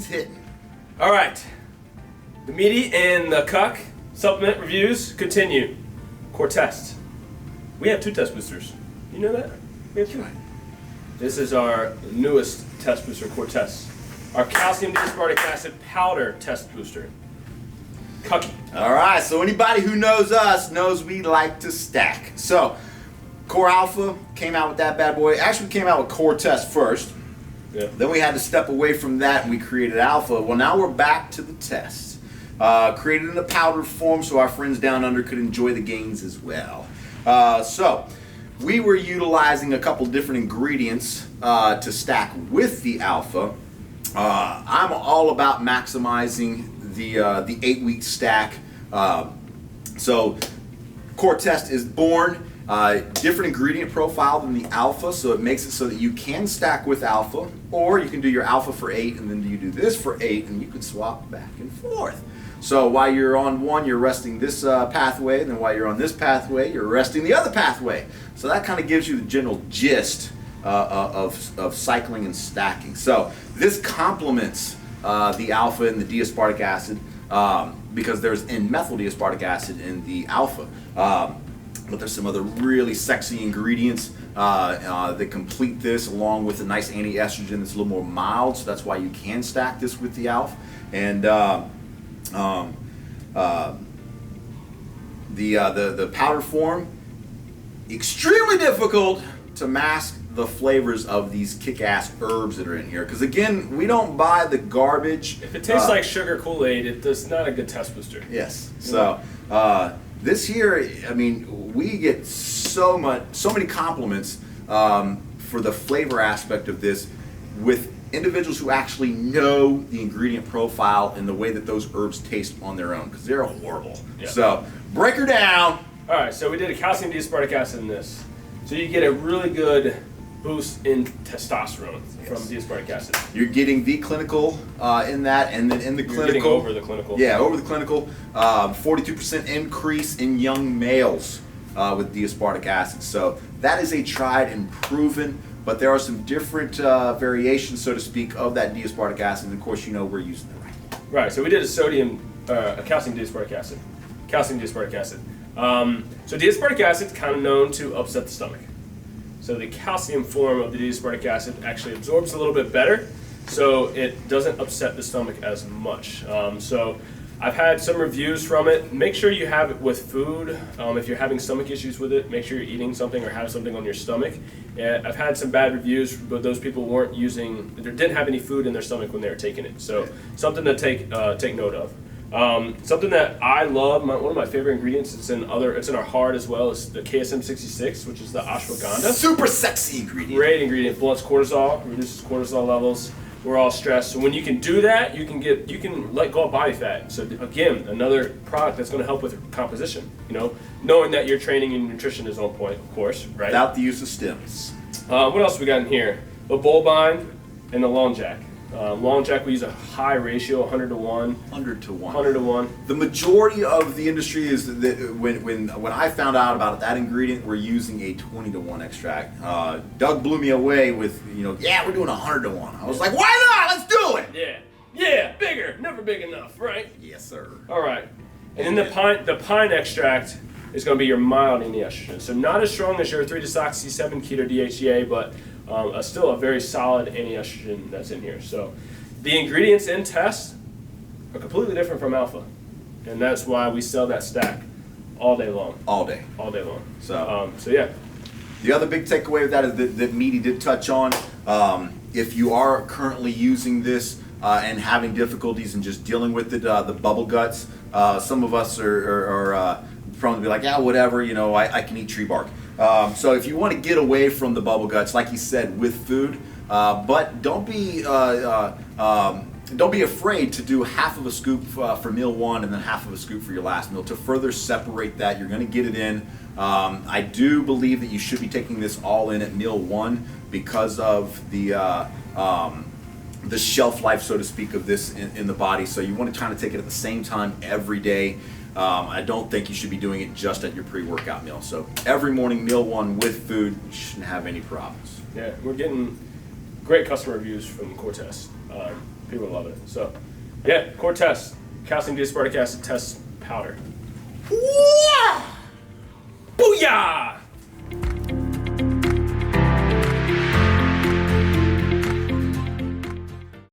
hitting. All right. The MEATY and the CUC supplement reviews continue. Core test. We have 2 test boosters. You know that? We have 2. This is our newest test booster, Core Test. Our calcium D-aspartic acid powder test booster. CUC. All right, so anybody who knows us knows we like to stack. So, Core Alpha came out with that bad boy. Actually, we came out with Core Test first. Yeah. Then we had to step away from that and we created Alpha. Well, now we're back to the test. Created in a powder form so our friends down under could enjoy the gains as well. So, we were utilizing a couple different ingredients to stack with the Alpha. I'm all about maximizing the 8-week stack. So Core Test is born different ingredient profile than the Alpha, so it makes it so that you can stack with Alpha, or you can do your Alpha for 8 and then you do this for 8 and you can swap back and forth. So while you're on one, you're resting this pathway, and then while you're on this pathway, you're resting the other pathway. So that kind of gives you the general gist of cycling and stacking. So this complements the Alpha and the D-aspartic acid because there's N-methyl D-aspartic acid in the Alpha. But there's some other really sexy ingredients that complete this, along with a nice anti-estrogen that's a little more mild. So that's why you can stack this with the Alpha. And the powder form, extremely difficult to mask the flavors of these kick-ass herbs that are in here, because again, we don't buy the garbage. If it tastes like sugar Kool-Aid, it's not a good test booster. Yes. So this here, I mean, we get so many compliments for the flavor aspect of this with individuals who actually know the ingredient profile and the way that those herbs taste on their own, because they're horrible. Yeah. So break her down. All right, so we did a calcium D-aspartic acid in this. So you get a really good boost in testosterone from D-aspartic acid. You're getting the clinical in that, and then in the clinical. You're getting over the clinical. Yeah, over the clinical. 42% increase in young males with D-aspartic acid. So that is a tried and proven, but there are some different variations, so to speak, of that D-aspartic acid. And of course, you know we're using the right one. Right, so we did a calcium D-aspartic acid. Calcium D-aspartic acid. So D-aspartic acid is kind of known to upset the stomach. So the calcium form of the D-aspartic acid actually absorbs a little bit better, so it doesn't upset the stomach as much. So I've had some reviews from it. Make sure you have it with food. If you're having stomach issues with it, make sure you're eating something or have something on your stomach. And I've had some bad reviews, but those people didn't have any food in their stomach when they were taking it. So something to take note of. Something that I love, one of my favorite ingredients, it's in our heart as well, is the KSM66, which is the ashwagandha. Super sexy ingredient. Great ingredient. Blunts cortisol, reduces cortisol levels. We're all stressed. So when you can do that, you can let go of body fat. So again, another product that's going to help with composition. You know, knowing that your training and nutrition is on point, of course, right? Without the use of stems. What else we got in here? The Bolbine and the Long Jack. Long Jack, we use a high ratio, 100 to 1. 100 to 1. 100 to 1. The majority of the industry is that when I found out about that ingredient, we're using a 20 to 1 extract. Doug blew me away with, yeah, we're doing 100 to 1. I was like, why not? Let's do it. Yeah, bigger, never big enough, right? Yes, sir. All right, and then the pine extract is going to be your mild anti-estrogen. So not as strong as your 3-deoxy 7-keto DHEA, but still a very solid anti-estrogen that's in here. So the ingredients in test are completely different from alpha, and that's why we sell that stack all day long. All day long. So yeah. The other big takeaway of that is that MEATY did touch on, if you are currently using this and having difficulties in just dealing with it, the bubble guts, some of us are prone to be like, yeah, whatever, I can eat tree bark. So if you want to get away from the bubble guts, like you said, with food, but don't be afraid to do half of a scoop for meal 1 and then half of a scoop for your last meal to further separate that. You're going to get it in. I do believe that you should be taking this all in at meal 1 because of the shelf life, so to speak, of this in the body. So you want to kind of take it at the same time every day. I don't think you should be doing it just at your pre-workout meal. So every morning, meal 1 with food, you shouldn't have any problems. Yeah, we're getting great customer reviews from Core Test. People love it. So, yeah, core test. Calcium D-aspartic acid test powder. Wow! Booyah!